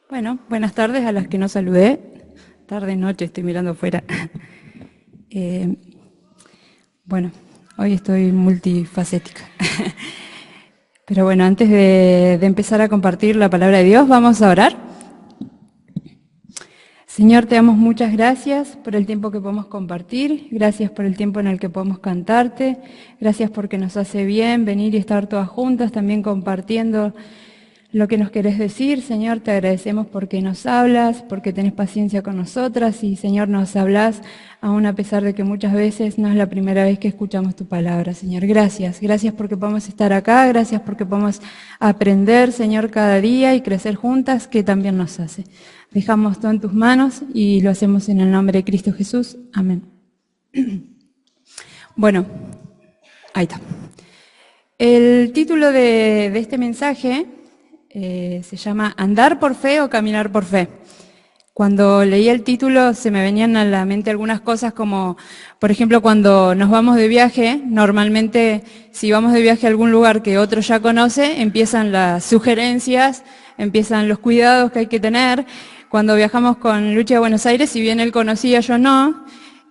Bueno, buenas tardes a las que no saludé. Tarde, noche, estoy mirando afuera. Eh, bueno, hoy estoy multifacética. Pero bueno, antes de empezar a compartir la palabra de Dios, vamos a orar. Señor, te damos muchas gracias por el tiempo que podemos compartir, gracias por el tiempo en el que podemos cantarte, gracias porque nos hace bien venir y estar todas juntas también compartiendo lo que nos querés decir. Señor, te agradecemos porque nos hablas, porque tenés paciencia con nosotras y, Señor, nos hablas aún a pesar de que muchas veces no es la primera vez que escuchamos tu palabra. Señor, gracias. Gracias porque podemos estar acá, gracias porque podemos aprender, Señor, cada día y crecer juntas, que también nos hace. Dejamos todo en tus manos y lo hacemos en el nombre de Cristo Jesús. Amén. Bueno, ahí está. El título de este mensaje se llama Andar por fe o caminar por fe. Cuando leí el título se me venían a la mente algunas cosas como, por ejemplo, cuando nos vamos de viaje, normalmente si vamos de viaje a algún lugar que otro ya conoce, empiezan las sugerencias, empiezan los cuidados que hay que tener. Cuando viajamos con Luchi a Buenos Aires, si bien él conocía, yo no,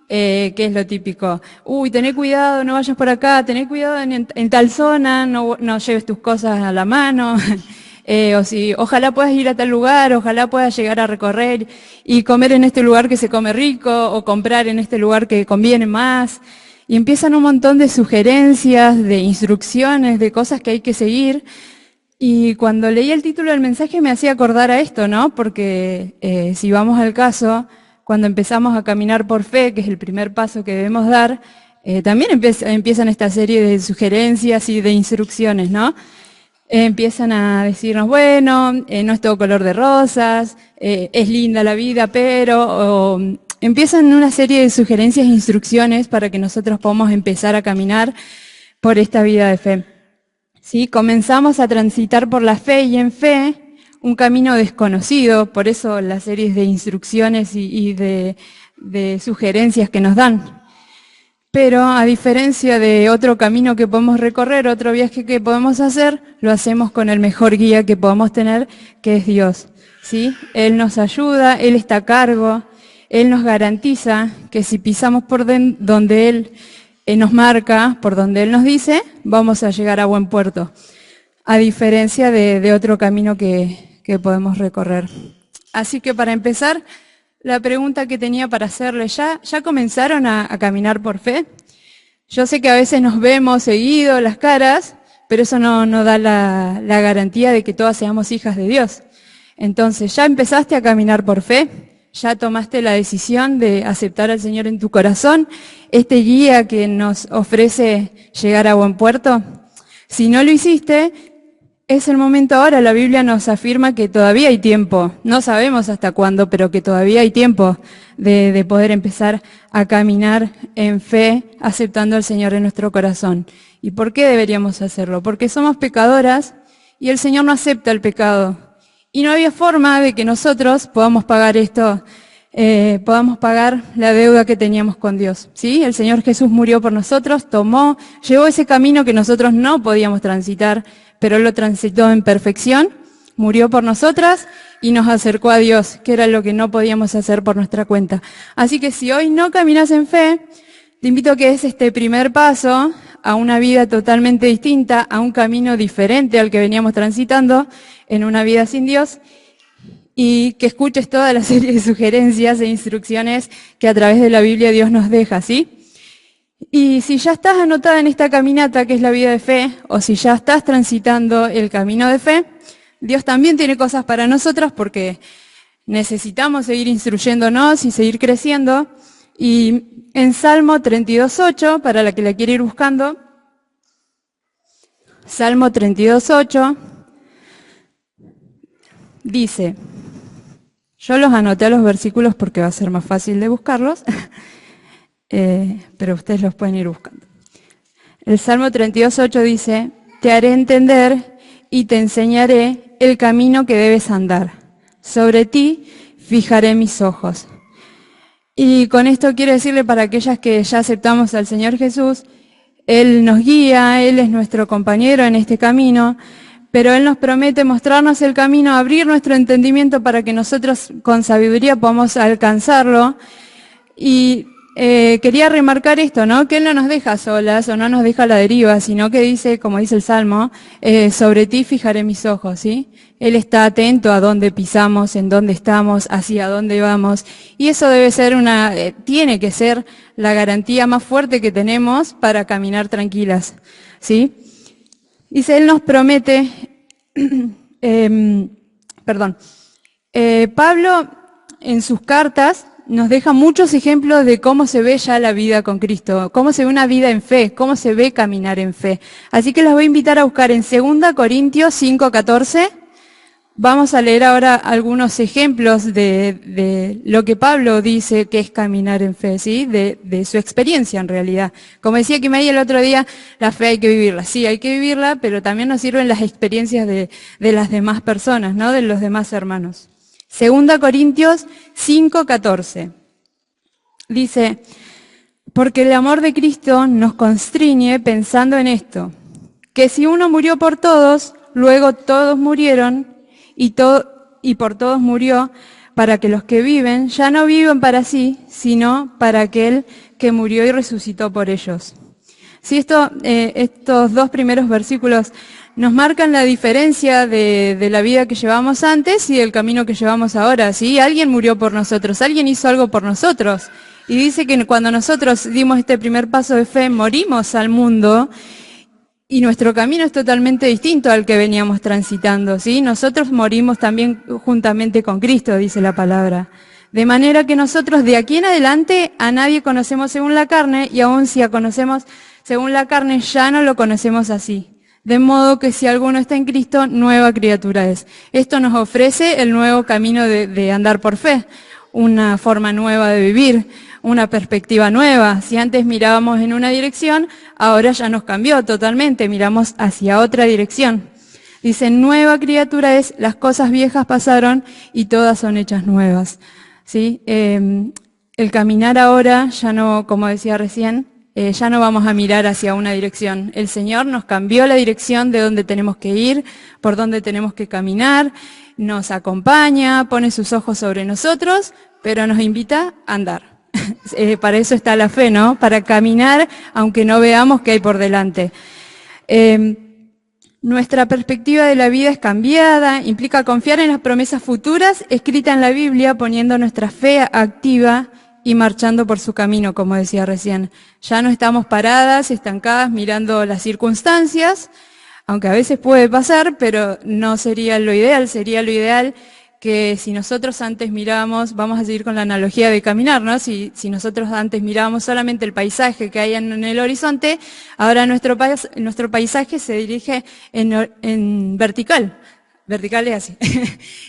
¿qué es lo típico? Uy, tené cuidado, no vayas por acá, tené cuidado en tal zona, no lleves tus cosas a la mano. O si, ojalá puedas ir a tal lugar, ojalá puedas llegar a recorrer y comer en este lugar que se come rico, o comprar en este lugar que conviene más. Y empiezan un montón de sugerencias, de instrucciones, de cosas que hay que seguir. Y cuando leí el título del mensaje me hacía acordar a esto, ¿no? Porque si vamos al caso, cuando empezamos a caminar por fe, que es el primer paso que debemos dar, también empiezan esta serie de sugerencias y de instrucciones, ¿no? Empiezan a decirnos, bueno, no es todo color de rosas, es linda la vida, pero empiezan una serie de sugerencias e instrucciones para que nosotros podamos empezar a caminar por esta vida de fe. ¿Sí? Comenzamos a transitar por la fe y en fe un camino desconocido, por eso las series de instrucciones y de sugerencias que nos dan. Pero a diferencia de otro camino que podemos recorrer, otro viaje que podemos hacer, lo hacemos con el mejor guía que podamos tener, que es Dios. ¿Sí? Él nos ayuda, Él está a cargo, Él nos garantiza que si pisamos por donde Él nos marca, por donde Él nos dice, vamos a llegar a buen puerto. A diferencia de otro camino que podemos recorrer. Así que para empezar, la pregunta que tenía para hacerle, ¿ya comenzaron a caminar por fe? Yo sé que a veces nos vemos seguido las caras, pero eso no da la garantía de que todas seamos hijas de Dios. Entonces, ¿ya empezaste a caminar por fe? ¿Ya tomaste la decisión de aceptar al Señor en tu corazón? Este guía que nos ofrece llegar a buen puerto. Si no lo hiciste, es el momento ahora. La Biblia nos afirma que todavía hay tiempo. No sabemos hasta cuándo, pero que todavía hay tiempo de poder empezar a caminar en fe, aceptando al Señor en nuestro corazón. ¿Y por qué deberíamos hacerlo? Porque somos pecadoras y el Señor no acepta el pecado. Y no había forma de que nosotros podamos pagar esto, podamos pagar la deuda que teníamos con Dios. ¿Sí? El Señor Jesús murió por nosotros, llevó ese camino que nosotros no podíamos transitar, pero Él lo transitó en perfección, murió por nosotras y nos acercó a Dios, que era lo que no podíamos hacer por nuestra cuenta. Así que si hoy no caminas en fe, te invito a que des este primer paso a una vida totalmente distinta, a un camino diferente al que veníamos transitando, en una vida sin Dios, y que escuches toda la serie de sugerencias e instrucciones que a través de la Biblia Dios nos deja, ¿sí? Y si ya estás anotada en esta caminata que es la vida de fe, o si ya estás transitando el camino de fe, Dios también tiene cosas para nosotros porque necesitamos seguir instruyéndonos y seguir creciendo. Y en Salmo 32:8, para la que la quiere ir buscando, Salmo 32:8, dice, yo los anoté a los versículos porque va a ser más fácil de buscarlos, pero ustedes los pueden ir buscando. El Salmo 32:8 dice, te haré entender y te enseñaré el camino que debes andar. Sobre ti fijaré mis ojos. Y con esto quiero decirle para aquellas que ya aceptamos al Señor Jesús, Él nos guía, Él es nuestro compañero en este camino, pero Él nos promete mostrarnos el camino, abrir nuestro entendimiento para que nosotros con sabiduría podamos alcanzarlo. Y quería remarcar esto, ¿no? Que Él no nos deja solas o no nos deja a la deriva, sino que dice, como dice el Salmo, sobre ti fijaré mis ojos, ¿sí? Él está atento a dónde pisamos, en dónde estamos, hacia dónde vamos. Y eso debe ser tiene que ser la garantía más fuerte que tenemos para caminar tranquilas, ¿sí? Dice, Él nos promete, Pablo en sus cartas nos deja muchos ejemplos de cómo se ve ya la vida con Cristo, cómo se ve una vida en fe, cómo se ve caminar en fe. Así que los voy a invitar a buscar en 2 Corintios 5:14. Vamos a leer ahora algunos ejemplos de lo que Pablo dice que es caminar en fe, ¿sí? De su experiencia en realidad. Como decía Kimei el otro día, la fe hay que vivirla. Sí, hay que vivirla, pero también nos sirven las experiencias de las demás personas, ¿no? De los demás hermanos. 2 Corintios 5:14. Dice, porque el amor de Cristo nos constriñe pensando en esto, que si uno murió por todos, luego todos murieron, y por todos murió, para que los que viven ya no vivan para sí, sino para aquel que murió y resucitó por ellos. Sí, estos dos primeros versículos nos marcan la diferencia de la vida que llevamos antes y del camino que llevamos ahora, ¿sí? Alguien murió por nosotros, alguien hizo algo por nosotros. Y dice que cuando nosotros dimos este primer paso de fe, morimos al mundo y nuestro camino es totalmente distinto al que veníamos transitando, ¿sí? Nosotros morimos también juntamente con Cristo, dice la palabra. De manera que nosotros de aquí en adelante a nadie conocemos según la carne, y aun si conocemos según la carne, ya no lo conocemos así. De modo que si alguno está en Cristo, nueva criatura es. Esto nos ofrece el nuevo camino de andar por fe, una forma nueva de vivir, una perspectiva nueva. Si antes mirábamos en una dirección, ahora ya nos cambió totalmente, miramos hacia otra dirección. Dice, nueva criatura es, las cosas viejas pasaron y todas son hechas nuevas. ¿Sí? El caminar ahora, ya no, como decía recién, ya no vamos a mirar hacia una dirección. El Señor nos cambió la dirección de dónde tenemos que ir, por dónde tenemos que caminar, nos acompaña, pone sus ojos sobre nosotros, pero nos invita a andar. Para eso está la fe, ¿no? Para caminar, aunque no veamos qué hay por delante. Nuestra perspectiva de la vida es cambiada, implica confiar en las promesas futuras escritas en la Biblia, poniendo nuestra fe activa y marchando por su camino, como decía recién. Ya no estamos paradas, estancadas, mirando las circunstancias, aunque a veces puede pasar, pero no sería lo ideal. Sería lo ideal que si nosotros antes mirábamos, vamos a seguir con la analogía de caminar, ¿no? Si nosotros antes mirábamos solamente el paisaje que hay en el horizonte, ahora nuestro paisaje se dirige en vertical. Vertical es así,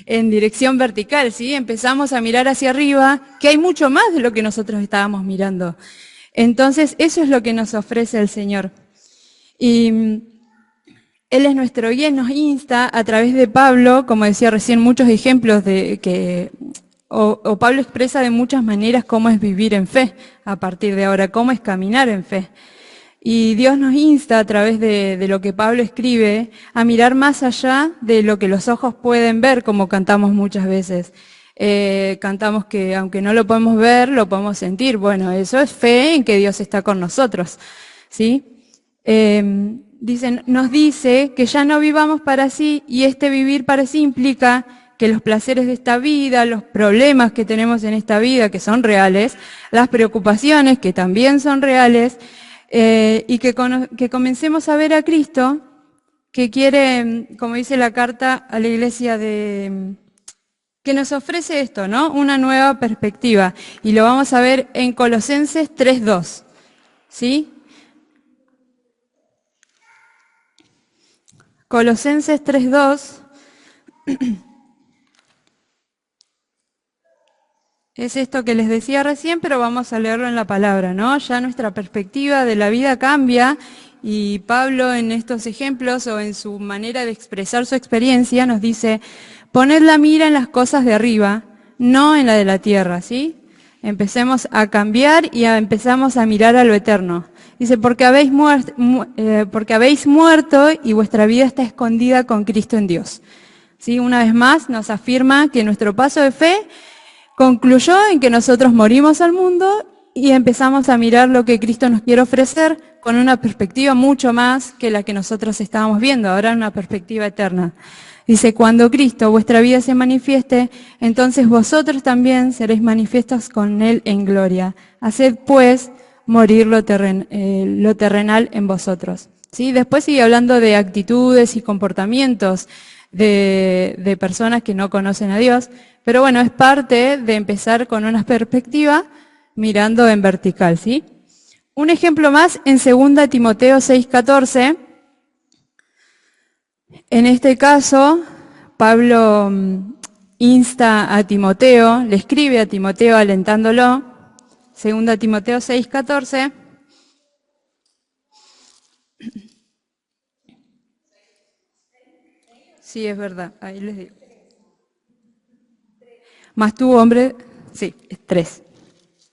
en dirección vertical, ¿sí? Empezamos a mirar hacia arriba, que hay mucho más de lo que nosotros estábamos mirando. Entonces, eso es lo que nos ofrece el Señor. Y Él es nuestro guía y nos insta a través de Pablo, como decía recién, muchos ejemplos de que Pablo expresa de muchas maneras cómo es vivir en fe a partir de ahora, cómo es caminar en fe. Y Dios nos insta a través de lo que Pablo escribe a mirar más allá de lo que los ojos pueden ver, como cantamos muchas veces. Cantamos que aunque no lo podemos ver, lo podemos sentir. Bueno, eso es fe en que Dios está con nosotros, ¿sí? Nos dice que ya no vivamos para sí, y este vivir para sí implica que los placeres de esta vida, los problemas que tenemos en esta vida, que son reales, las preocupaciones, que también son reales, y que comencemos a ver a Cristo, que quiere, como dice la carta a la iglesia que nos ofrece esto, ¿no? Una nueva perspectiva. Y lo vamos a ver en Colosenses 3:2, ¿sí? Colosenses 3:2 es esto que les decía recién, pero vamos a leerlo en la palabra, ¿no? Ya nuestra perspectiva de la vida cambia, y Pablo en estos ejemplos o en su manera de expresar su experiencia nos dice, poned la mira en las cosas de arriba, no en la de la tierra, ¿sí? Empecemos a cambiar y empezamos a mirar a lo eterno. Dice, porque habéis muerto y vuestra vida está escondida con Cristo en Dios. ¿Sí? Una vez más nos afirma que nuestro paso de fe concluyó en que nosotros morimos al mundo y empezamos a mirar lo que Cristo nos quiere ofrecer con una perspectiva mucho más que la que nosotros estábamos viendo, ahora una perspectiva eterna. Dice, cuando Cristo, vuestra vida, se manifieste, entonces vosotros también seréis manifiestos con Él en gloria. Haced pues morir lo terrenal en vosotros. ¿Sí? Después sigue hablando de actitudes y comportamientos de personas que no conocen a Dios, pero bueno, es parte de empezar con una perspectiva mirando en vertical, ¿sí? Un ejemplo más en 2 Timoteo 6:14. En este caso, Pablo insta a Timoteo, le escribe a Timoteo alentándolo. 2 Timoteo 6:14. Sí, es verdad, ahí les digo. Mas tú, hombre, sí, es 3,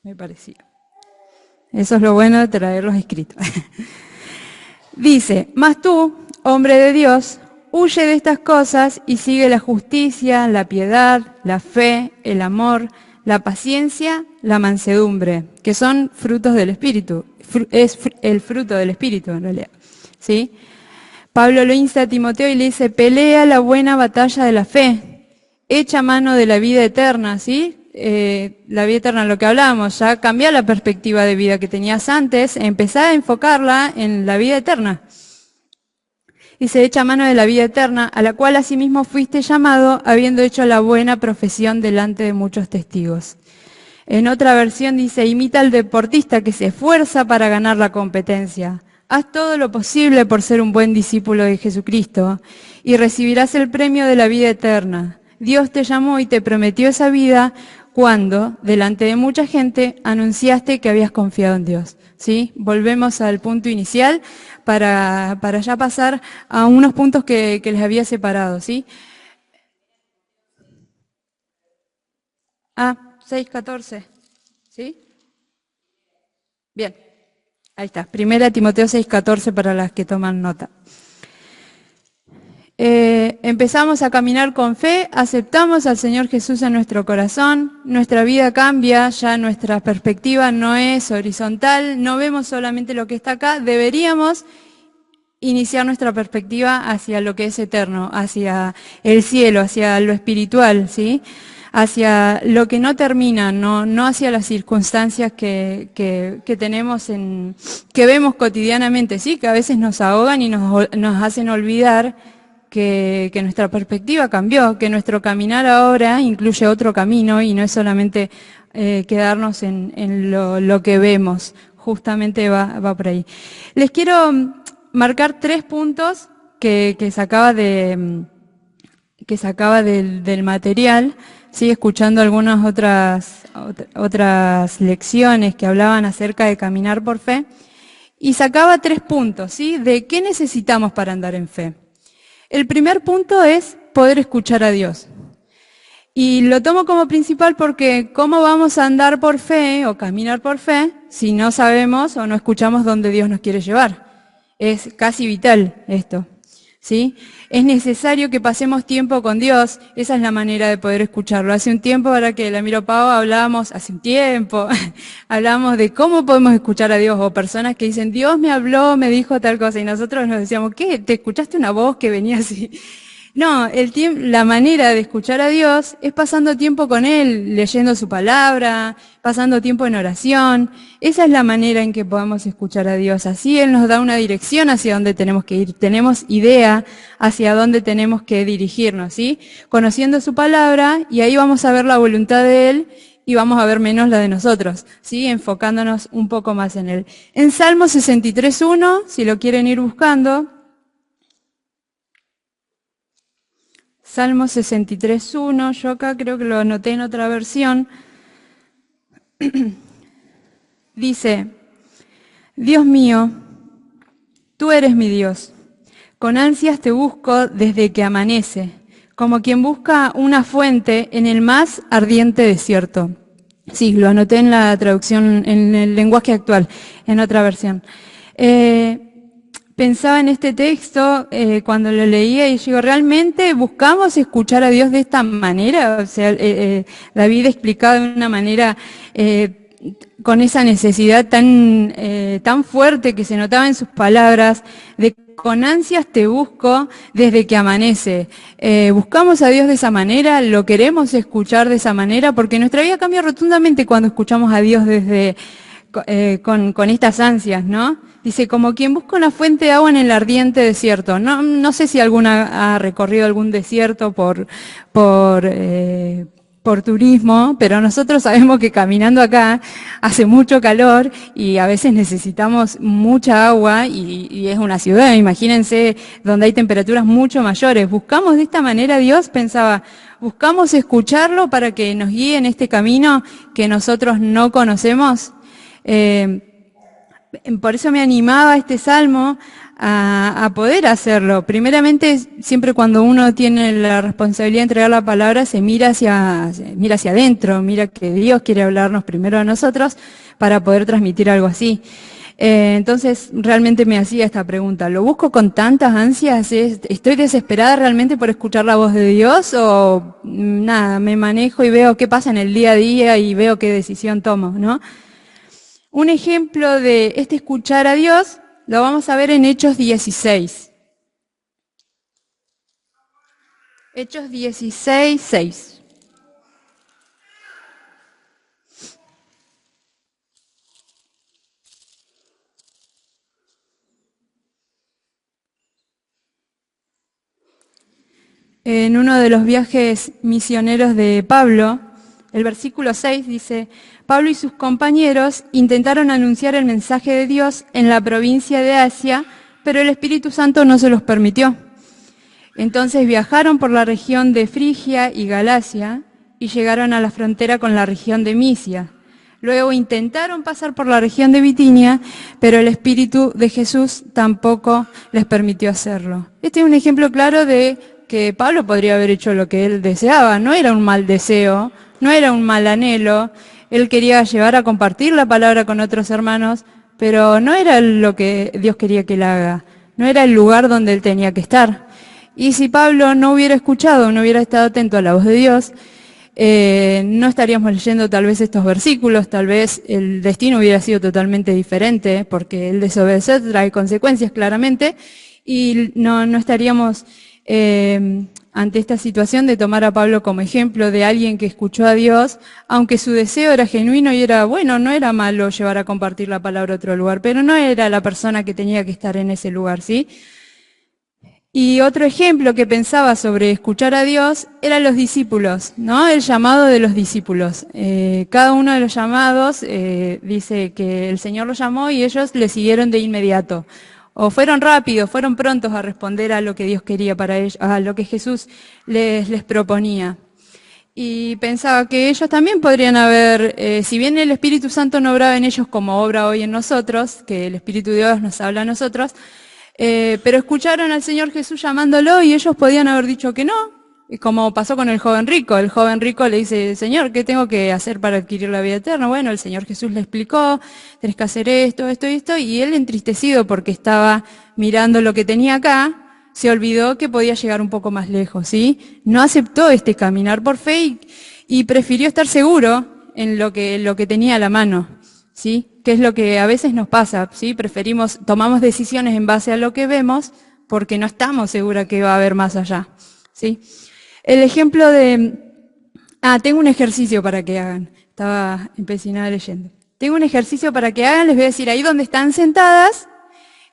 me parecía. Eso es lo bueno de traerlos escritos. Dice, mas tú, hombre de Dios, huye de estas cosas y sigue la justicia, la piedad, la fe, el amor, la paciencia, la mansedumbre, que son frutos del Espíritu. Es el fruto del Espíritu, en realidad. ¿Sí? Pablo lo insta a Timoteo y le dice, pelea la buena batalla de la fe, echa mano de la vida eterna, ¿sí? La vida eterna, lo que hablábamos, ya cambia la perspectiva de vida que tenías antes, empezá a enfocarla en la vida eterna. Y se echa mano de la vida eterna, a la cual asimismo fuiste llamado, habiendo hecho la buena profesión delante de muchos testigos. En otra versión dice, imita al deportista que se esfuerza para ganar la competencia. Haz todo lo posible por ser un buen discípulo de Jesucristo y recibirás el premio de la vida eterna. Dios te llamó y te prometió esa vida cuando, delante de mucha gente, anunciaste que habías confiado en Dios. ¿Sí? Volvemos al punto inicial para ya pasar a unos puntos que les había separado. ¿Sí? 6:14. ¿Sí? Bien. Ahí está. 1 Timoteo 6:14 para las que toman nota. Empezamos a caminar con fe, aceptamos al Señor Jesús en nuestro corazón, nuestra vida cambia, ya nuestra perspectiva no es horizontal, no vemos solamente lo que está acá, deberíamos iniciar nuestra perspectiva hacia lo que es eterno, hacia el cielo, hacia lo espiritual, ¿sí? Hacia lo que no termina, no hacia las circunstancias que tenemos que vemos cotidianamente, ¿sí? Que a veces nos ahogan y nos hacen olvidar que nuestra perspectiva cambió, que nuestro caminar ahora incluye otro camino y no es solamente quedarnos en lo que vemos, justamente va por ahí. Les quiero marcar 3 puntos que sacaba del material, ¿sí? Escuchando algunas otras lecciones que hablaban acerca de caminar por fe, y sacaba 3 puntos, ¿sí? De qué necesitamos para andar en fe. El primer punto es poder escuchar a Dios. Y lo tomo como principal porque ¿cómo vamos a andar por fe o caminar por fe si no sabemos o no escuchamos dónde Dios nos quiere llevar? Es casi vital esto, ¿sí? Es necesario que pasemos tiempo con Dios, esa es la manera de poder escucharlo. Hace un tiempo, ahora que la miro Pau, hablábamos de cómo podemos escuchar a Dios, o personas que dicen, Dios me habló, me dijo tal cosa, y nosotros nos decíamos, ¿qué? ¿Te escuchaste una voz que venía así? No, la manera de escuchar a Dios es pasando tiempo con Él, leyendo su palabra, pasando tiempo en oración. Esa es la manera en que podamos escuchar a Dios. Así Él nos da una dirección hacia dónde tenemos que ir. Tenemos idea hacia dónde tenemos que dirigirnos, ¿sí? Conociendo su palabra, y ahí vamos a ver la voluntad de Él y vamos a ver menos la de nosotros, ¿sí? Enfocándonos un poco más en Él. En Salmo 63:1, si lo quieren ir buscando, Salmo 63:1, yo acá creo que lo anoté en otra versión, dice, Dios mío, tú eres mi Dios, con ansias te busco desde que amanece, como quien busca una fuente en el más ardiente desierto. Sí, lo anoté en la traducción, en el lenguaje actual, en otra versión. Pensaba en este texto cuando lo leía y digo, ¿realmente buscamos escuchar a Dios de esta manera? O sea, David explicaba de una manera con esa necesidad tan fuerte que se notaba en sus palabras, de con ansias te busco desde que amanece. ¿Buscamos a Dios de esa manera? ¿Lo queremos escuchar de esa manera? Porque nuestra vida cambia rotundamente cuando escuchamos a Dios desde con estas ansias, ¿no? Dice, como quien busca una fuente de agua en el ardiente desierto. No sé si alguna ha recorrido algún desierto por turismo, pero nosotros sabemos que caminando acá hace mucho calor y a veces necesitamos mucha agua y es una ciudad, imagínense, donde hay temperaturas mucho mayores. ¿Buscamos de esta manera a Dios? Pensaba, ¿buscamos escucharlo para que nos guíe en este camino que nosotros no conocemos? Por eso me animaba este salmo a poder hacerlo. Primeramente, siempre cuando uno tiene la responsabilidad de entregar la palabra, se mira hacia adentro, mira que Dios quiere hablarnos primero a nosotros para poder transmitir algo así. Entonces, realmente me hacía esta pregunta, ¿lo busco con tantas ansias? ¿Estoy desesperada realmente por escuchar la voz de Dios? ¿O nada, me manejo y veo qué pasa en el día a día y veo qué decisión tomo, ¿no? Un ejemplo de este escuchar a Dios lo vamos a ver en Hechos 16. Hechos 16, 6. En uno de los viajes misioneros de Pablo, el versículo 6 dice, Pablo y sus compañeros intentaron anunciar el mensaje de Dios en la provincia de Asia, pero el Espíritu Santo no se los permitió. Entonces viajaron por la región de Frigia y Galacia y llegaron a la frontera con la región de Misia. Luego intentaron pasar por la región de Bitinia, pero el Espíritu de Jesús tampoco les permitió hacerlo. Este es un ejemplo claro de que Pablo podría haber hecho lo que él deseaba. No era un mal deseo, no era un mal anhelo. Él quería llevar a compartir la palabra con otros hermanos, pero no era lo que Dios quería que él haga. No era el lugar donde él tenía que estar. Y si Pablo no hubiera escuchado, no hubiera estado atento a la voz de Dios, no estaríamos leyendo tal vez estos versículos, tal vez el destino hubiera sido totalmente diferente, porque el desobedecer trae consecuencias claramente, y no estaríamos ante esta situación de tomar a Pablo como ejemplo de alguien que escuchó a Dios, aunque su deseo era genuino y era bueno, no era malo llevar a compartir la palabra a otro lugar, pero no era la persona que tenía que estar en ese lugar, ¿sí? Y otro ejemplo que pensaba sobre escuchar a Dios eran los discípulos, ¿no? El llamado de los discípulos. Cada uno de los llamados dice que el Señor los llamó y ellos le siguieron de inmediato. O fueron rápidos, fueron prontos a responder a lo que Dios quería para ellos, a lo que Jesús les proponía. Y pensaba que ellos también podrían haber, si bien el Espíritu Santo no obraba en ellos como obra hoy en nosotros, que el Espíritu de Dios nos habla a nosotros, pero escucharon al Señor Jesús llamándolo y ellos podían haber dicho que no, y como pasó con el joven rico. El joven rico le dice, Señor, ¿qué tengo que hacer para adquirir la vida eterna? Bueno, el Señor Jesús le explicó, tenés que hacer esto, esto y esto, y él entristecido porque estaba mirando lo que tenía acá, se olvidó que podía llegar un poco más lejos, ¿sí? No aceptó este caminar por fe y prefirió estar seguro en lo que tenía a la mano, ¿sí? Que es lo que a veces nos pasa, ¿sí? Tomamos decisiones en base a lo que vemos porque no estamos seguros que va a haber más allá, ¿sí? El ejemplo tengo un ejercicio para que hagan. Estaba empecinada leyendo. Tengo un ejercicio para que hagan, les voy a decir ahí donde están sentadas,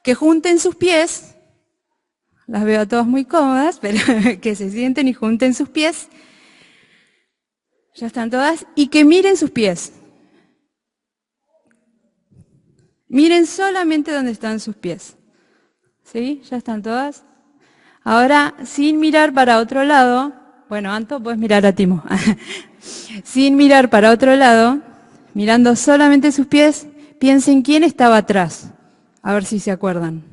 que junten sus pies. Las veo a todas muy cómodas, pero que se sienten y junten sus pies. Ya están todas. Y que miren sus pies. Miren solamente donde están sus pies. ¿Sí? ¿Ya están todas? Ahora, sin mirar para otro lado, bueno, Anto, puedes mirar a Timo. Sin mirar para otro lado, mirando solamente sus pies, piensen quién estaba atrás. A ver si se acuerdan.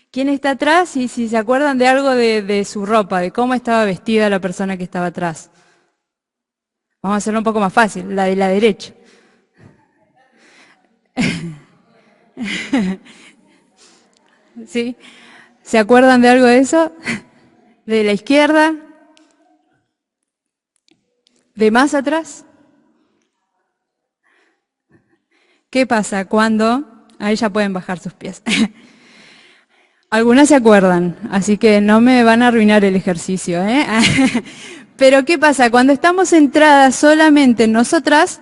¿Quién está atrás? Y si se acuerdan de algo de su ropa, de cómo estaba vestida la persona que estaba atrás. Vamos a hacerlo un poco más fácil, la de la derecha. ¿Sí? ¿Se acuerdan de algo de eso? ¿De la izquierda? ¿De más atrás? ¿Qué pasa cuando... Ahí ya pueden bajar sus pies. Algunas se acuerdan, así que no me van a arruinar el ejercicio, ¿eh? Pero ¿qué pasa? Cuando estamos centradas solamente en nosotras,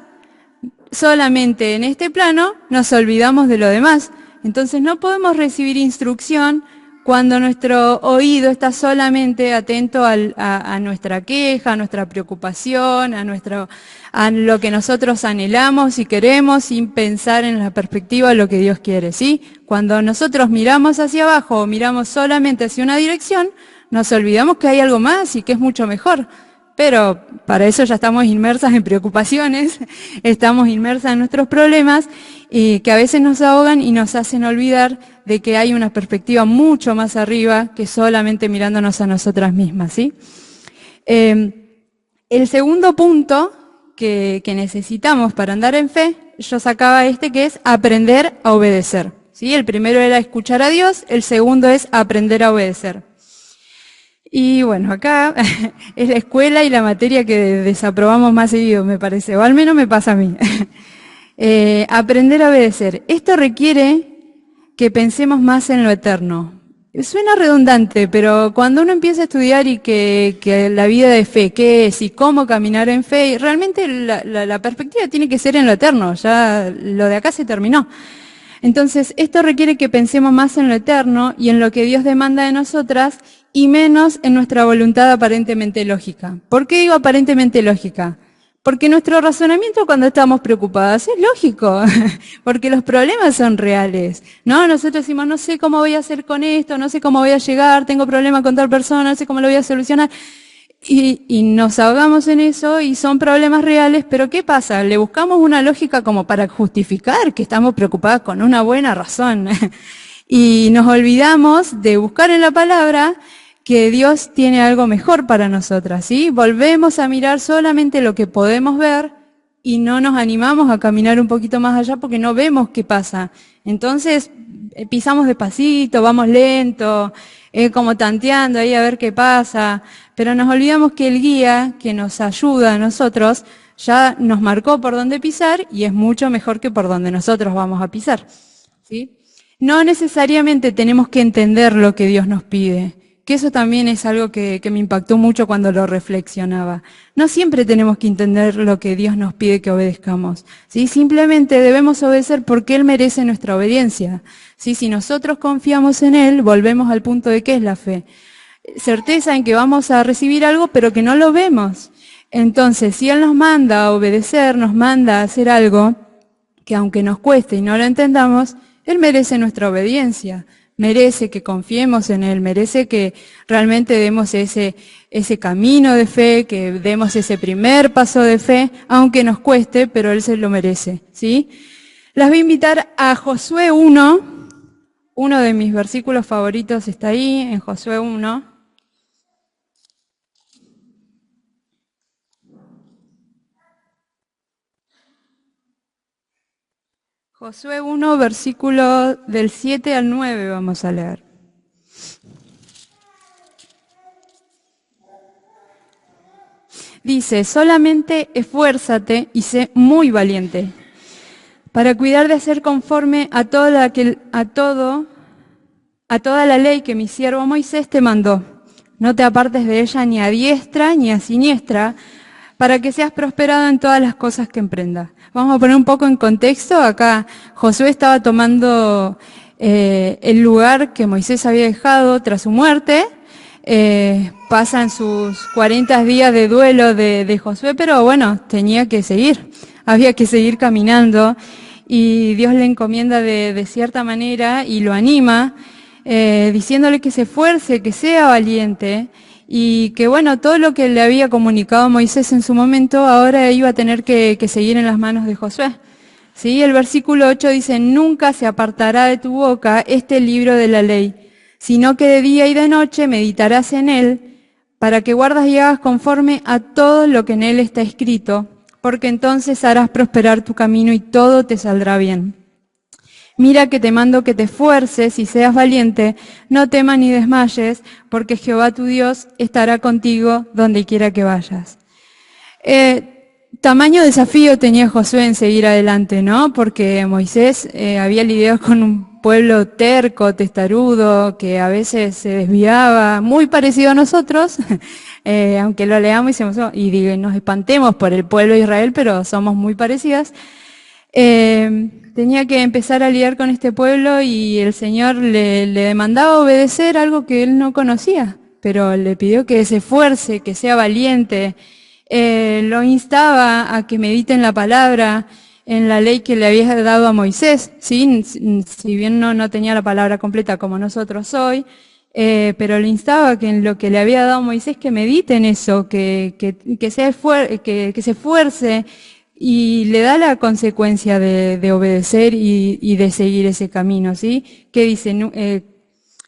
solamente en este plano, nos olvidamos de lo demás. Entonces no podemos recibir instrucción cuando nuestro oído está solamente atento a nuestra queja, a nuestra preocupación, a lo que nosotros anhelamos y queremos, sin pensar en la perspectiva de lo que Dios quiere, ¿sí? Cuando nosotros miramos hacia abajo o miramos solamente hacia una dirección, nos olvidamos que hay algo más y que es mucho mejor. Pero para eso ya estamos inmersas en preocupaciones, estamos inmersas en nuestros problemas, que a veces nos ahogan y nos hacen olvidar de que hay una perspectiva mucho más arriba que solamente mirándonos a nosotras mismas, ¿sí? El segundo punto que necesitamos para andar en fe, yo sacaba que es aprender a obedecer, ¿sí? El primero era escuchar a Dios, el segundo es aprender a obedecer. Y bueno, acá es la escuela y la materia que desaprobamos más seguido, me parece, o al menos me pasa a mí. Aprender a obedecer. Esto requiere que pensemos más en lo eterno. Suena redundante, pero cuando uno empieza a estudiar y que la vida de fe, qué es y cómo caminar en fe, realmente la perspectiva tiene que ser en lo eterno, ya lo de acá se terminó. Entonces, esto requiere que pensemos más en lo eterno y en lo que Dios demanda de nosotras y menos en nuestra voluntad aparentemente lógica. ¿Por qué digo aparentemente lógica? Porque nuestro razonamiento cuando estamos preocupadas es lógico, porque los problemas son reales, ¿no? Nosotros decimos, no sé cómo voy a hacer con esto, no sé cómo voy a llegar, tengo problemas con tal persona, no sé cómo lo voy a solucionar. Y nos ahogamos en eso y son problemas reales, pero ¿qué pasa? Le buscamos una lógica como para justificar que estamos preocupadas con una buena razón. Y nos olvidamos de buscar en la palabra que Dios tiene algo mejor para nosotras, ¿sí? Volvemos a mirar solamente lo que podemos ver y no nos animamos a caminar un poquito más allá porque no vemos qué pasa. Entonces, pisamos despacito, vamos lento, como tanteando ahí a ver qué pasa, pero nos olvidamos que el guía que nos ayuda a nosotros ya nos marcó por dónde pisar y es mucho mejor que por donde nosotros vamos a pisar, ¿sí? No necesariamente tenemos que entender lo que Dios nos pide, que eso también es algo que me impactó mucho cuando lo reflexionaba. No siempre tenemos que entender lo que Dios nos pide que obedezcamos, ¿sí? Simplemente debemos obedecer porque Él merece nuestra obediencia, ¿sí? Si nosotros confiamos en Él, volvemos al punto de qué es la fe. Certeza en que vamos a recibir algo, pero que no lo vemos. Entonces, si Él nos manda a obedecer, nos manda a hacer algo, que aunque nos cueste y no lo entendamos, Él merece nuestra obediencia. Merece que confiemos en Él, merece que realmente demos ese camino de fe, que demos ese primer paso de fe, aunque nos cueste, pero Él se lo merece, ¿sí? Las voy a invitar a Josué 1, uno de mis versículos favoritos está ahí, en Josué 1. Josué 1, versículo del 7 al 9 vamos a leer. Dice, solamente esfuérzate y sé muy valiente, para cuidar de hacer conforme a toda la ley que mi siervo Moisés te mandó. No te apartes de ella ni a diestra ni a siniestra, para que seas prosperado en todas las cosas que emprendas. Vamos a poner un poco en contexto. Acá Josué estaba tomando el lugar que Moisés había dejado tras su muerte. Pasan sus 40 días de duelo de Josué, pero bueno, tenía que seguir. Había que seguir caminando y Dios le encomienda de cierta manera y lo anima, diciéndole que se esfuerce, que sea valiente. Y que bueno, todo lo que le había comunicado Moisés en su momento, ahora iba a tener que seguir en las manos de Josué. ¿Sí? El versículo 8 dice, nunca se apartará de tu boca este libro de la ley, sino que de día y de noche meditarás en él, para que guardas y hagas conforme a todo lo que en él está escrito, porque entonces harás prosperar tu camino y todo te saldrá bien. Mira que te mando que te esfuerces y seas valiente, no temas ni desmayes, porque Jehová tu Dios estará contigo donde quiera que vayas. Tamaño desafío tenía Josué en seguir adelante, ¿no? Porque Moisés había lidiado con un pueblo terco, testarudo, que a veces se desviaba, muy parecido a nosotros, aunque lo leamos y nos espantemos por el pueblo de Israel, pero somos muy parecidas. Tenía que empezar a lidiar con este pueblo y el Señor le demandaba obedecer algo que él no conocía, pero le pidió que se esfuerce, que sea valiente. Lo instaba a que medite en la palabra, en la ley que le había dado a Moisés, ¿sí? Si bien no tenía la palabra completa como nosotros hoy, pero le instaba que en lo que le había dado a Moisés que medite en eso, que se esfuerce, y le da la consecuencia de obedecer y de seguir ese camino, ¿sí? Que dice,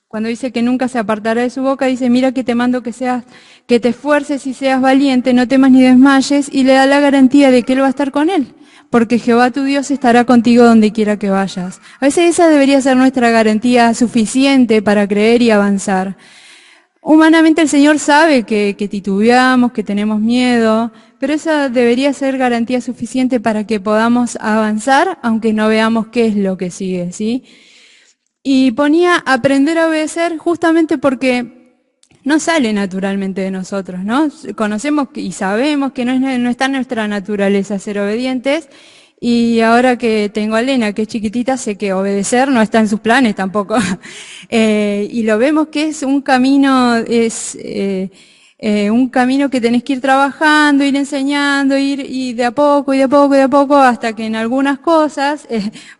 cuando dice que nunca se apartará de su boca, dice, mira que te mando que te esfuerces y seas valiente, no temas ni desmayes, y le da la garantía de que él va a estar con él, porque Jehová tu Dios estará contigo donde quiera que vayas. A veces esa debería ser nuestra garantía suficiente para creer y avanzar. Humanamente el Señor sabe que titubeamos, que tenemos miedo, pero esa debería ser garantía suficiente para que podamos avanzar, aunque no veamos qué es lo que sigue, ¿sí? Y ponía aprender a obedecer justamente porque no sale naturalmente de nosotros, ¿no? Conocemos y sabemos que no está en nuestra naturaleza ser obedientes, y ahora que tengo a Elena, que es chiquitita, sé que obedecer no está en sus planes tampoco. Y lo vemos que es un camino, un camino que tenés que ir trabajando, ir enseñando, y de a poco, y de a poco, y de a poco, hasta que en algunas cosas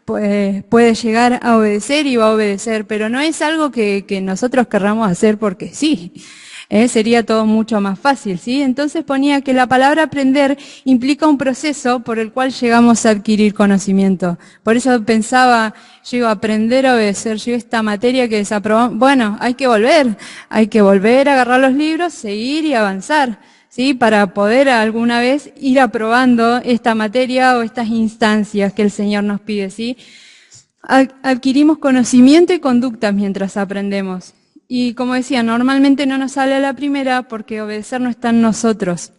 pues, puede llegar a obedecer y va a obedecer, pero no es algo que nosotros querramos hacer porque sí. Sería todo mucho más fácil, ¿sí? Entonces ponía que la palabra aprender implica un proceso por el cual llegamos a adquirir conocimiento. Por eso pensaba, llego a aprender a obedecer, llego a esta materia que desaprobamos. Bueno, hay que volver a agarrar los libros, seguir y avanzar, ¿sí? Para poder alguna vez ir aprobando esta materia o estas instancias que el Señor nos pide, ¿sí? Adquirimos conocimiento y conducta mientras aprendemos. Y como decía, normalmente no nos sale a la primera porque obedecer no está en nosotros.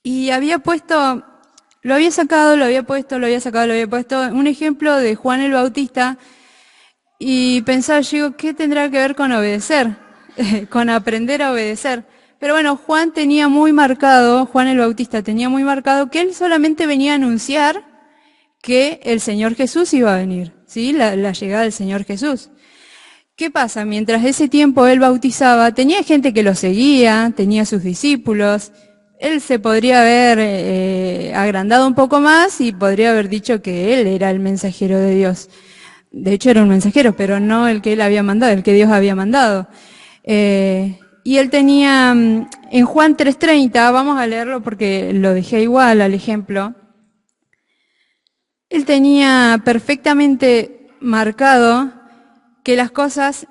Y lo había sacado un ejemplo de Juan el Bautista, y pensaba, digo, ¿qué tendrá que ver con obedecer? Con aprender a obedecer. Pero bueno, Juan el Bautista tenía muy marcado que él solamente venía a anunciar que el Señor Jesús iba a venir, ¿sí? La llegada del Señor Jesús. ¿Qué pasa? Mientras ese tiempo él bautizaba, tenía gente que lo seguía, tenía sus discípulos. Él se podría haber agrandado un poco más y podría haber dicho que él era el mensajero de Dios. De hecho era un mensajero, pero no el que él había mandado, el que Dios había mandado. Y él tenía, en Juan 3:30, vamos a leerlo porque lo dejé igual al ejemplo. Él tenía perfectamente marcado que las cosas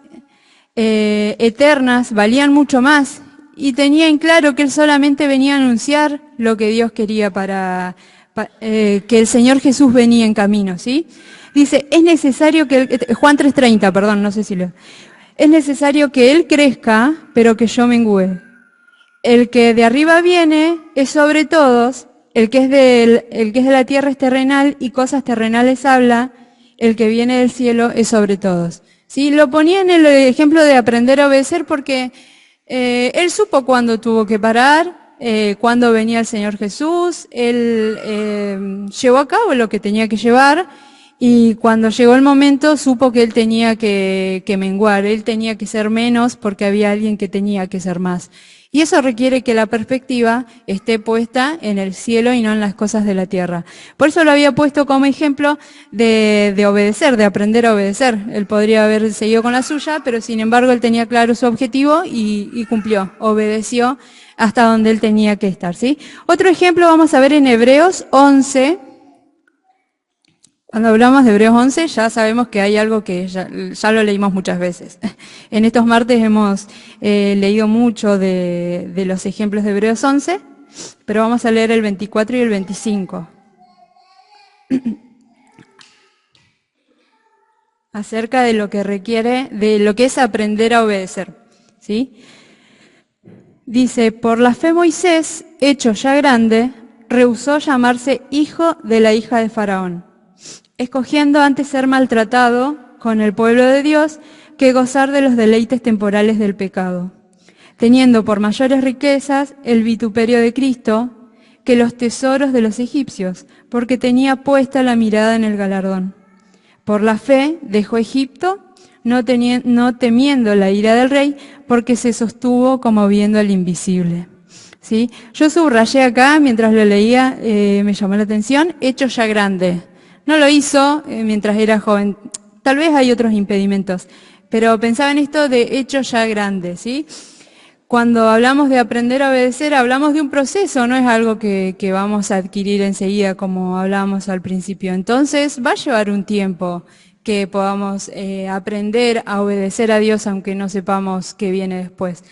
eternas valían mucho más, y tenía en claro que él solamente venía a anunciar lo que Dios quería que el Señor Jesús venía en camino, ¿sí? Dice, es necesario Juan 3:30, perdón, no sé si lo... Es necesario que Él crezca, pero que yo mengüe. El que de arriba viene es sobre todos, el que es de la tierra es terrenal y cosas terrenales habla, el que viene del cielo es sobre todos. ¿Sí? Lo ponía en el ejemplo de aprender a obedecer porque él supo cuándo tuvo que parar, cuándo venía el Señor Jesús, él llevó a cabo lo que tenía que llevar, y cuando llegó el momento supo que él tenía que menguar, él tenía que ser menos porque había alguien que tenía que ser más. Y eso requiere que la perspectiva esté puesta en el cielo y no en las cosas de la tierra. Por eso lo había puesto como ejemplo de obedecer, de aprender a obedecer. Él podría haber seguido con la suya, pero sin embargo él tenía claro su objetivo y cumplió, obedeció hasta donde él tenía que estar, ¿sí? Otro ejemplo vamos a ver en Hebreos 11. Cuando hablamos de Hebreos 11 ya sabemos que hay algo que ya lo leímos muchas veces. En estos martes hemos leído mucho de los ejemplos de Hebreos 11, pero vamos a leer el 24 y el 25. acerca de lo que requiere, de lo que es aprender a obedecer, ¿sí? Dice, por la fe Moisés, hecho ya grande, rehusó llamarse hijo de la hija de Faraón, escogiendo antes ser maltratado con el pueblo de Dios que gozar de los deleites temporales del pecado, teniendo por mayores riquezas el vituperio de Cristo que los tesoros de los egipcios, porque tenía puesta la mirada en el galardón. Por la fe dejó Egipto, no temiendo la ira del rey, porque se sostuvo como viendo al invisible. ¿Sí? Yo subrayé acá, mientras lo leía, me llamó la atención, hecho ya grande. No lo hizo mientras era joven. Tal vez hay otros impedimentos, pero pensaba en esto de hecho ya grande, ¿sí? Cuando hablamos de aprender a obedecer, hablamos de un proceso, no es algo que vamos a adquirir enseguida, como hablábamos al principio. Entonces, va a llevar un tiempo que podamos aprender a obedecer a Dios, aunque no sepamos qué viene después.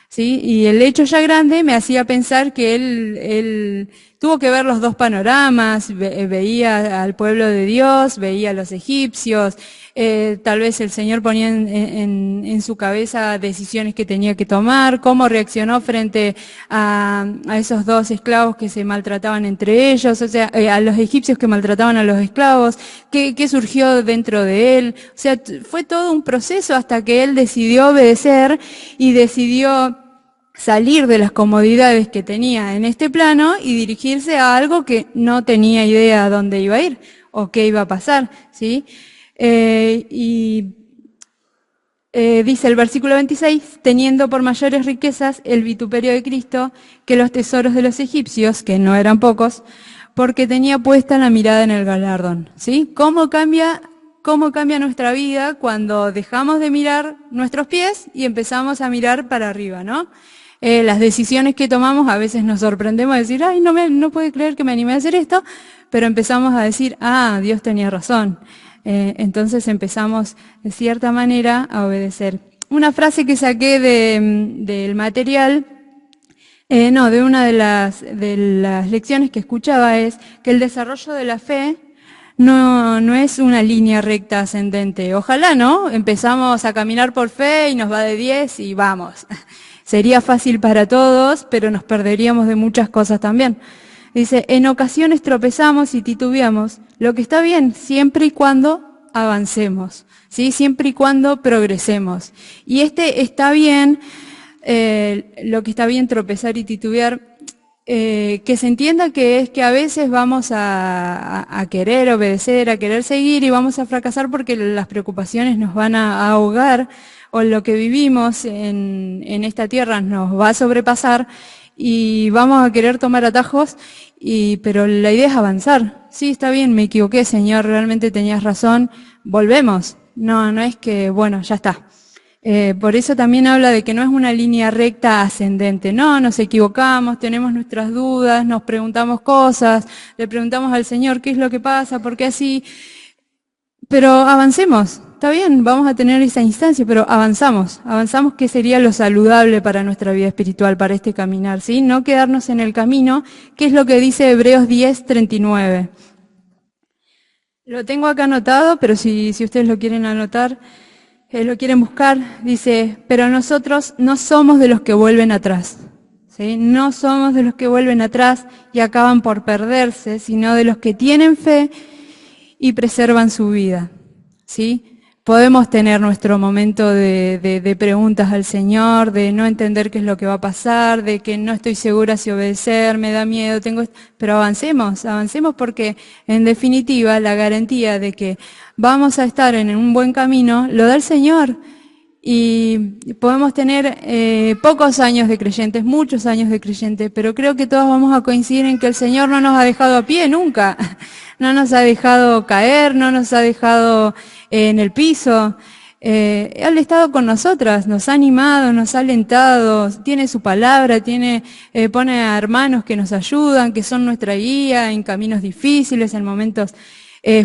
¿Sí? Y el hecho ya grande me hacía pensar que él tuvo que ver los dos panoramas, veía al pueblo de Dios, veía a los egipcios, tal vez el Señor ponía en su cabeza decisiones que tenía que tomar, cómo reaccionó frente a esos dos esclavos que se maltrataban entre ellos, o sea, a los egipcios que maltrataban a los esclavos, qué surgió dentro de él. O sea, fue todo un proceso hasta que él decidió obedecer y decidió salir de las comodidades que tenía en este plano y dirigirse a algo que no tenía idea a dónde iba a ir o qué iba a pasar, ¿sí? Dice el versículo 26, teniendo por mayores riquezas el vituperio de Cristo que los tesoros de los egipcios, que no eran pocos, porque tenía puesta la mirada en el galardón, ¿sí? ¿Cómo cambia nuestra vida cuando dejamos de mirar nuestros pies y empezamos a mirar para arriba, ¿no? Las decisiones que tomamos a veces nos sorprendemos de decir, ay, no puedo creer que me animé a hacer esto, pero empezamos a decir, Dios tenía razón. Entonces empezamos de cierta manera a obedecer. Una frase que saqué del material, de una de las lecciones que escuchaba es que el desarrollo de la fe no es una línea recta ascendente. Ojalá, ¿no? Empezamos a caminar por fe y nos va de 10 y vamos. Sería fácil para todos, pero nos perderíamos de muchas cosas también. Dice, en ocasiones tropezamos y titubeamos, lo que está bien, siempre y cuando avancemos, ¿sí? Siempre y cuando progresemos. Y está bien, lo que está bien tropezar y titubear, que se entienda que es que a veces vamos a querer obedecer, a querer seguir y vamos a fracasar porque las preocupaciones nos van a ahogar o lo que vivimos en esta tierra nos va a sobrepasar y vamos a querer tomar atajos, pero la idea es avanzar. Sí, está bien, me equivoqué, Señor, realmente tenías razón, volvemos. No es que, bueno, ya está. Por eso también habla de que no es una línea recta ascendente. No, nos equivocamos, tenemos nuestras dudas, nos preguntamos cosas, le preguntamos al Señor qué es lo que pasa, por qué así. Pero avancemos, está bien, vamos a tener esa instancia, pero avanzamos que sería lo saludable para nuestra vida espiritual, para este caminar, ¿sí? No quedarnos en el camino, que es lo que dice Hebreos 10:39. Lo tengo acá anotado, pero si ustedes lo quieren anotar, lo quieren buscar, dice, pero nosotros no somos de los que vuelven atrás, ¿sí? No somos de los que vuelven atrás y acaban por perderse, sino de los que tienen fe y preservan su vida, ¿sí? Podemos tener nuestro momento de preguntas al Señor, de no entender qué es lo que va a pasar, de que no estoy segura si obedecer, me da miedo, pero avancemos porque en definitiva la garantía de que vamos a estar en un buen camino lo da el Señor. Y podemos tener pocos años de creyentes, muchos años de creyentes, pero creo que todos vamos a coincidir en que el Señor no nos ha dejado a pie nunca, no nos ha dejado caer, no nos ha dejado en el piso. Él ha estado con nosotras, nos ha animado, nos ha alentado, tiene su palabra, pone a hermanos que nos ayudan, que son nuestra guía en caminos difíciles, en momentos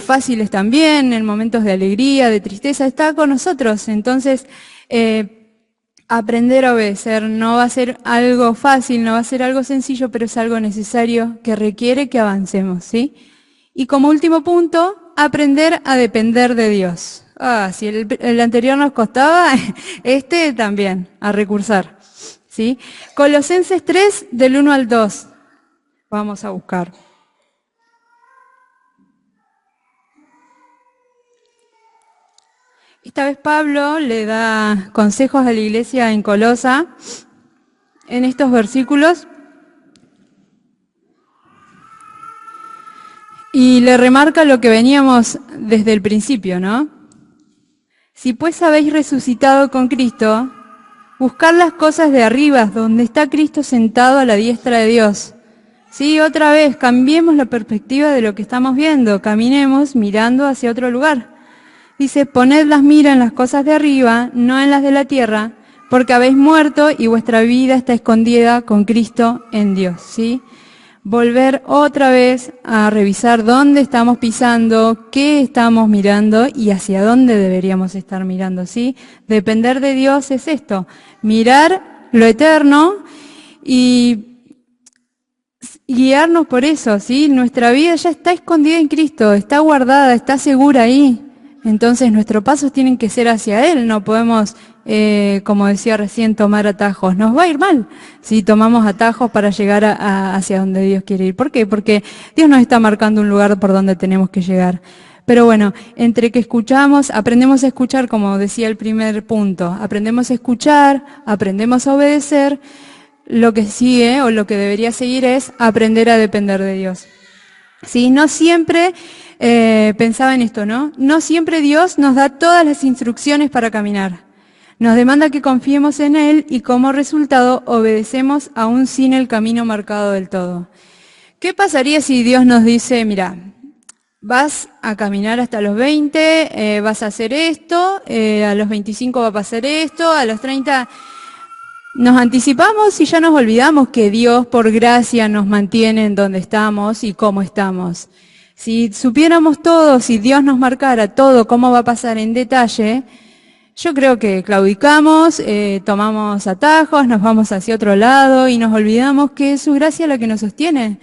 fáciles también, en momentos de alegría, de tristeza, está con nosotros. Entonces, aprender a obedecer no va a ser algo fácil, no va a ser algo sencillo, pero es algo necesario que requiere que avancemos, ¿sí? Y como último punto, aprender a depender de Dios. Si el anterior nos costaba, este también, a recursar. ¿Sí? Colosenses 3, del 1 al 2. Vamos a buscar. Esta vez Pablo le da consejos a la iglesia en Colosa en estos versículos y le remarca lo que veníamos desde el principio, ¿no? Si pues habéis resucitado con Cristo, buscar las cosas de arriba, donde está Cristo sentado a la diestra de Dios. Sí, otra vez, cambiemos la perspectiva de lo que estamos viendo, caminemos mirando hacia otro lugar. Dice, poned las miras en las cosas de arriba, no en las de la tierra, porque habéis muerto y vuestra vida está escondida con Cristo en Dios, ¿sí? Volver otra vez a revisar dónde estamos pisando, qué estamos mirando y hacia dónde deberíamos estar mirando, ¿sí? Depender de Dios es esto, mirar lo eterno y guiarnos por eso, ¿sí? Nuestra vida ya está escondida en Cristo, está guardada, está segura ahí. Entonces nuestros pasos tienen que ser hacia Él, no podemos, como decía recién, tomar atajos. Nos va a ir mal si tomamos atajos para llegar hacia donde Dios quiere ir. ¿Por qué? Porque Dios nos está marcando un lugar por donde tenemos que llegar. Pero bueno, entre que escuchamos, aprendemos a escuchar, como decía el primer punto, aprendemos a escuchar, aprendemos a obedecer, lo que sigue o lo que debería seguir es aprender a depender de Dios. Sí, no siempre, pensaba en esto, ¿no? No siempre Dios nos da todas las instrucciones para caminar. Nos demanda que confiemos en Él y como resultado obedecemos aún sin el camino marcado del todo. ¿Qué pasaría si Dios nos dice, mira, vas a caminar hasta los 20, vas a hacer esto, a los 25 va a pasar esto, a los 30... Nos anticipamos y ya nos olvidamos que Dios por gracia nos mantiene en donde estamos y cómo estamos. Si supiéramos todo, si Dios nos marcara todo cómo va a pasar en detalle, yo creo que claudicamos, tomamos atajos, nos vamos hacia otro lado y nos olvidamos que es su gracia la que nos sostiene.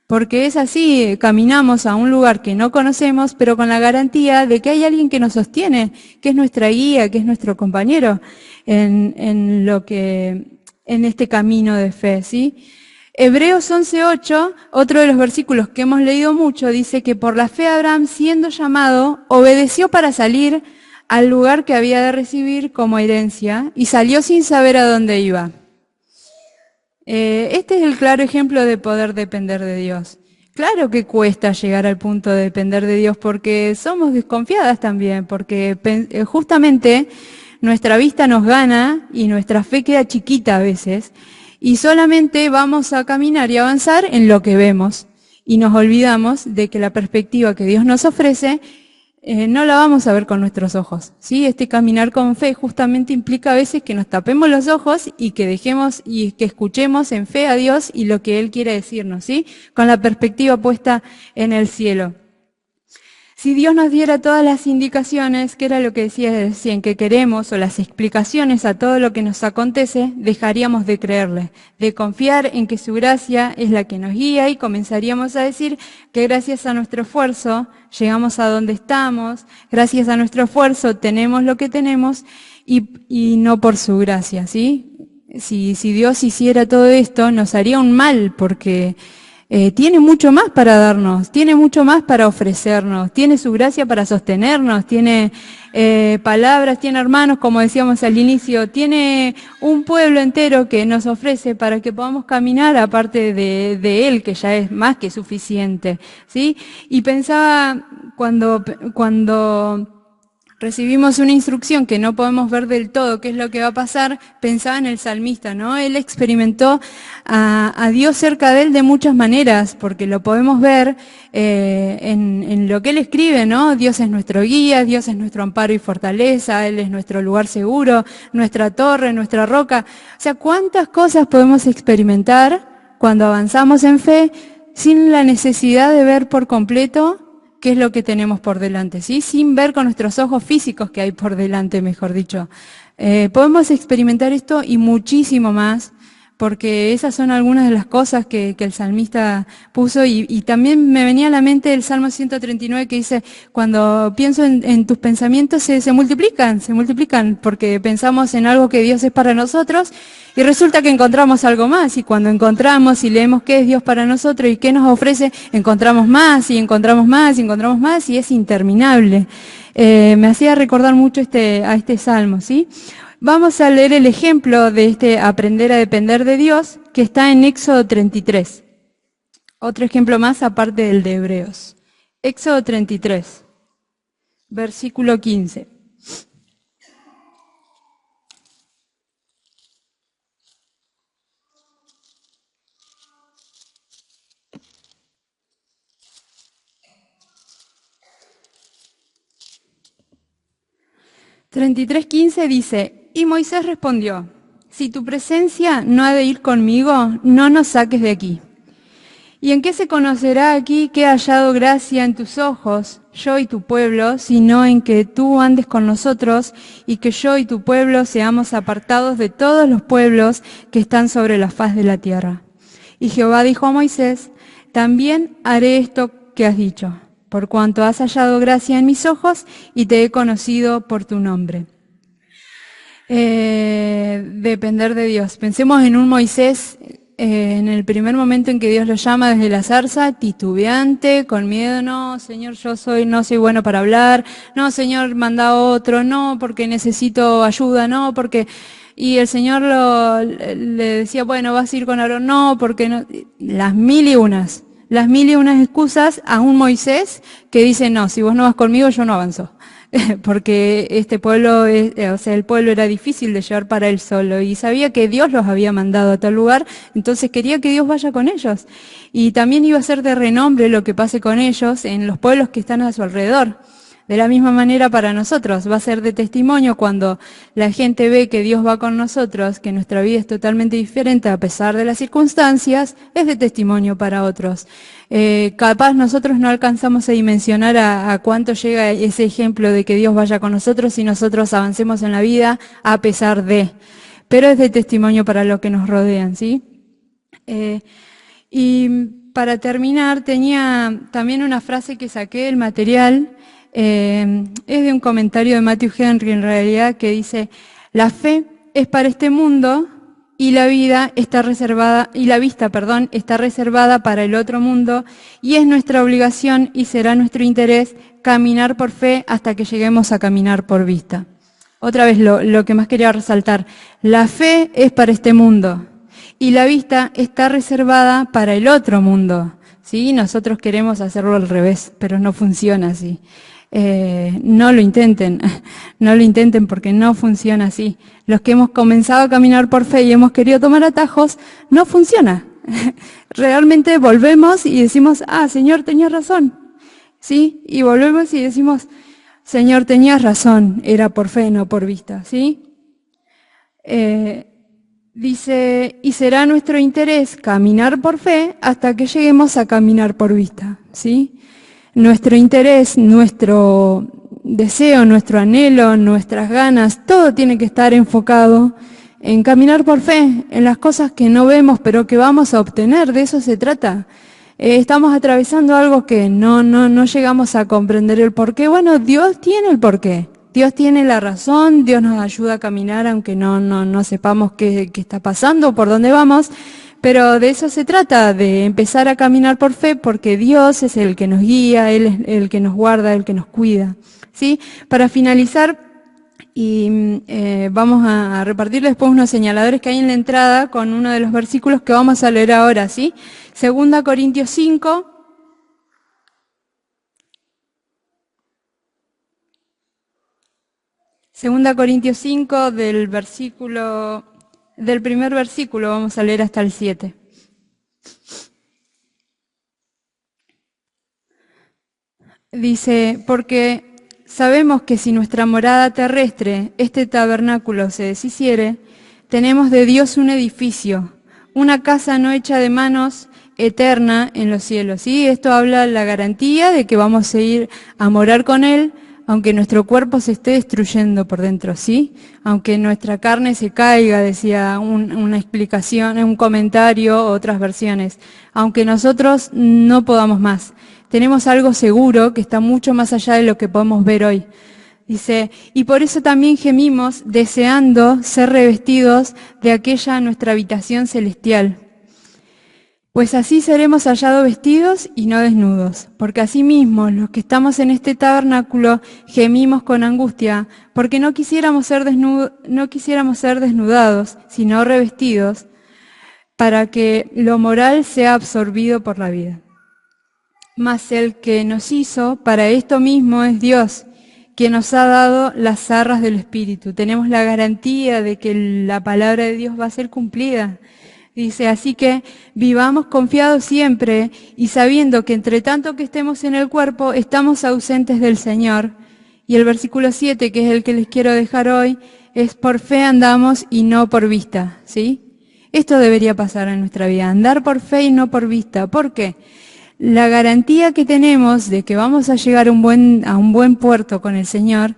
Porque es así, caminamos a un lugar que no conocemos, pero con la garantía de que hay alguien que nos sostiene, que es nuestra guía, que es nuestro compañero en este camino de fe, ¿sí? Hebreos 11:8, otro de los versículos que hemos leído mucho, dice que por la fe Abraham, siendo llamado, obedeció para salir al lugar que había de recibir como herencia y salió sin saber a dónde iba. Este es el claro ejemplo de poder depender de Dios. Claro que cuesta llegar al punto de depender de Dios porque somos desconfiadas también, porque justamente nuestra vista nos gana y nuestra fe queda chiquita a veces y solamente vamos a caminar y avanzar en lo que vemos y nos olvidamos de que la perspectiva que Dios nos ofrece no la vamos a ver con nuestros ojos, ¿sí? Este caminar con fe justamente implica a veces que nos tapemos los ojos y que dejemos y que escuchemos en fe a Dios y lo que Él quiere decirnos, ¿sí? Con la perspectiva puesta en el cielo. Si Dios nos diera todas las indicaciones, que era lo que decía recién, que queremos, o las explicaciones a todo lo que nos acontece, dejaríamos de creerle, de confiar en que su gracia es la que nos guía y comenzaríamos a decir que gracias a nuestro esfuerzo llegamos a donde estamos, gracias a nuestro esfuerzo tenemos lo que tenemos y no por su gracia, ¿sí? Si Dios hiciera todo esto, nos haría un mal porque tiene mucho más para darnos, tiene mucho más para ofrecernos, tiene su gracia para sostenernos, tiene palabras, tiene hermanos, como decíamos al inicio, tiene un pueblo entero que nos ofrece para que podamos caminar aparte de Él, que ya es más que suficiente, ¿sí? Y pensaba cuando recibimos una instrucción que no podemos ver del todo qué es lo que va a pasar, pensaba en el salmista, ¿no? Él experimentó a Dios cerca de él de muchas maneras, porque lo podemos ver en lo que él escribe, ¿no? Dios es nuestro guía, Dios es nuestro amparo y fortaleza, Él es nuestro lugar seguro, nuestra torre, nuestra roca. O sea, ¿cuántas cosas podemos experimentar cuando avanzamos en fe sin la necesidad de ver por completo qué es lo que tenemos por delante, ¿sí? Sin ver con nuestros ojos físicos que hay por delante, mejor dicho. Podemos experimentar esto y muchísimo más porque esas son algunas de las cosas que el salmista puso, y también me venía a la mente el Salmo 139 que dice, cuando pienso en tus pensamientos se multiplican, porque pensamos en algo que Dios es para nosotros, y resulta que encontramos algo más, y cuando encontramos y leemos qué es Dios para nosotros y qué nos ofrece, encontramos más, y encontramos más, y encontramos más, y es interminable. Me hacía recordar mucho a este salmo, ¿sí? Vamos a leer el ejemplo de este aprender a depender de Dios, que está en Éxodo 33. Otro ejemplo más aparte del de Hebreos. Éxodo 33, versículo 15. Dice, y Moisés respondió, si tu presencia no ha de ir conmigo, no nos saques de aquí. ¿Y en qué se conocerá aquí que he hallado gracia en tus ojos, yo y tu pueblo, sino en que tú andes con nosotros y que yo y tu pueblo seamos apartados de todos los pueblos que están sobre la faz de la tierra? Y Jehová dijo a Moisés, también haré esto que has dicho, por cuanto has hallado gracia en mis ojos y te he conocido por tu nombre. Depender de Dios. Pensemos en un Moisés en el primer momento en que Dios lo llama desde la zarza, titubeante, con miedo, no, Señor, no soy bueno para hablar, no, Señor, manda a otro, no, porque necesito ayuda, no, porque... Y el Señor le decía, bueno, vas a ir con Aarón, no, porque no... Las mil y unas excusas a un Moisés que dice, no, si vos no vas conmigo, yo no avanzo. Porque este pueblo, el pueblo era difícil de llevar para él solo y sabía que Dios los había mandado a tal lugar, entonces quería que Dios vaya con ellos. Y también iba a ser de renombre lo que pase con ellos en los pueblos que están a su alrededor. De la misma manera para nosotros, va a ser de testimonio cuando la gente ve que Dios va con nosotros, que nuestra vida es totalmente diferente a pesar de las circunstancias, es de testimonio para otros. Capaz nosotros no alcanzamos a dimensionar a cuánto llega ese ejemplo de que Dios vaya con nosotros y nosotros avancemos en la vida a pesar de, pero es de testimonio para los que nos rodean, ¿sí? Y para terminar, tenía también una frase que saqué del material. Es de un comentario de Matthew Henry en realidad que dice, la fe es para este mundo y la vista está reservada para el otro mundo, y es nuestra obligación y será nuestro interés caminar por fe hasta que lleguemos a caminar por vista. Otra vez lo que más quería resaltar, la fe es para este mundo y la vista está reservada para el otro mundo. ¿Sí? Nosotros queremos hacerlo al revés, pero no funciona así. No lo intenten porque no funciona así. Los que hemos comenzado a caminar por fe y hemos querido tomar atajos, no funciona. Realmente volvemos y decimos, Señor, tenías razón. ¿Sí? Y volvemos y decimos, Señor, tenías razón, era por fe, no por vista. ¿Sí? Dice, y será nuestro interés caminar por fe hasta que lleguemos a caminar por vista. ¿Sí? Nuestro interés, nuestro deseo, nuestro anhelo, nuestras ganas, todo tiene que estar enfocado en caminar por fe, en las cosas que no vemos pero que vamos a obtener, de eso se trata. Estamos atravesando algo que no llegamos a comprender el porqué. Bueno, Dios tiene el porqué, Dios tiene la razón, Dios nos ayuda a caminar aunque no sepamos qué está pasando, por dónde vamos. Pero de eso se trata, de empezar a caminar por fe, porque Dios es el que nos guía, Él es el que nos guarda, el que nos cuida. ¿Sí? Para finalizar, y vamos a repartir después unos señaladores que hay en la entrada con uno de los versículos que vamos a leer ahora, ¿sí? 2 Corintios 5. Segunda Corintios 5 del primer versículo vamos a leer hasta el 7. Dice, porque sabemos que si nuestra morada terrestre, este tabernáculo, se deshiciere, tenemos de Dios un edificio, una casa no hecha de manos, eterna en los cielos. ¿Sí? Esto habla de la garantía de que vamos a ir a morar con Él aunque nuestro cuerpo se esté destruyendo por dentro, ¿sí? Aunque nuestra carne se caiga, decía una explicación, un comentario, otras versiones. Aunque nosotros no podamos más. Tenemos algo seguro que está mucho más allá de lo que podemos ver hoy. Dice, y por eso también gemimos, deseando ser revestidos de aquella nuestra habitación celestial. Pues así seremos hallados vestidos y no desnudos, porque asimismo los que estamos en este tabernáculo gemimos con angustia, porque no quisiéramos ser desnudados, sino revestidos, para que lo moral sea absorbido por la vida. Mas el que nos hizo para esto mismo es Dios, que nos ha dado las arras del Espíritu. Tenemos la garantía de que la palabra de Dios va a ser cumplida. Dice, así que vivamos confiados siempre y sabiendo que entre tanto que estemos en el cuerpo, estamos ausentes del Señor. Y el versículo 7, que es el que les quiero dejar hoy, es por fe andamos y no por vista, ¿sí? Esto debería pasar en nuestra vida, andar por fe y no por vista. ¿Por qué? La garantía que tenemos de que vamos a llegar a un buen puerto con el Señor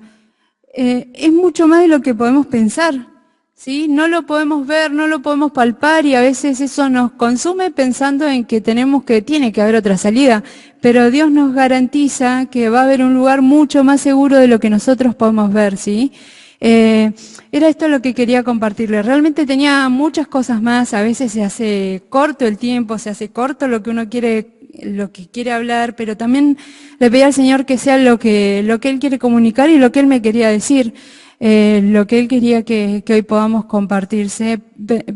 es mucho más de lo que podemos pensar, ¿sí? No lo podemos ver, no lo podemos palpar y a veces eso nos consume pensando en que tiene que haber otra salida, pero Dios nos garantiza que va a haber un lugar mucho más seguro de lo que nosotros podemos ver, ¿sí? Era esto lo que quería compartirles. Realmente tenía muchas cosas más, a veces se hace corto el tiempo, se hace corto lo que quiere hablar, pero también le pedí al Señor que sea lo que Él quiere comunicar y lo que Él me quería decir, lo que Él quería que hoy podamos compartirse.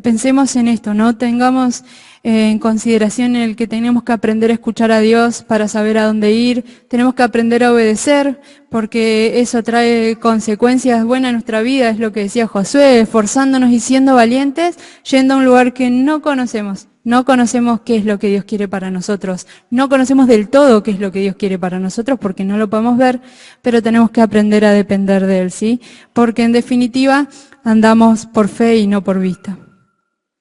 Pensemos en esto, ¿no? Tengamos en consideración el que tenemos que aprender a escuchar a Dios para saber a dónde ir, tenemos que aprender a obedecer, porque eso trae consecuencias buenas en nuestra vida, es lo que decía Josué, esforzándonos y siendo valientes, yendo a un lugar que no conocemos. No conocemos qué es lo que Dios quiere para nosotros. No conocemos del todo qué es lo que Dios quiere para nosotros porque no lo podemos ver, pero tenemos que aprender a depender de Él, ¿sí? Porque en definitiva andamos por fe y no por vista.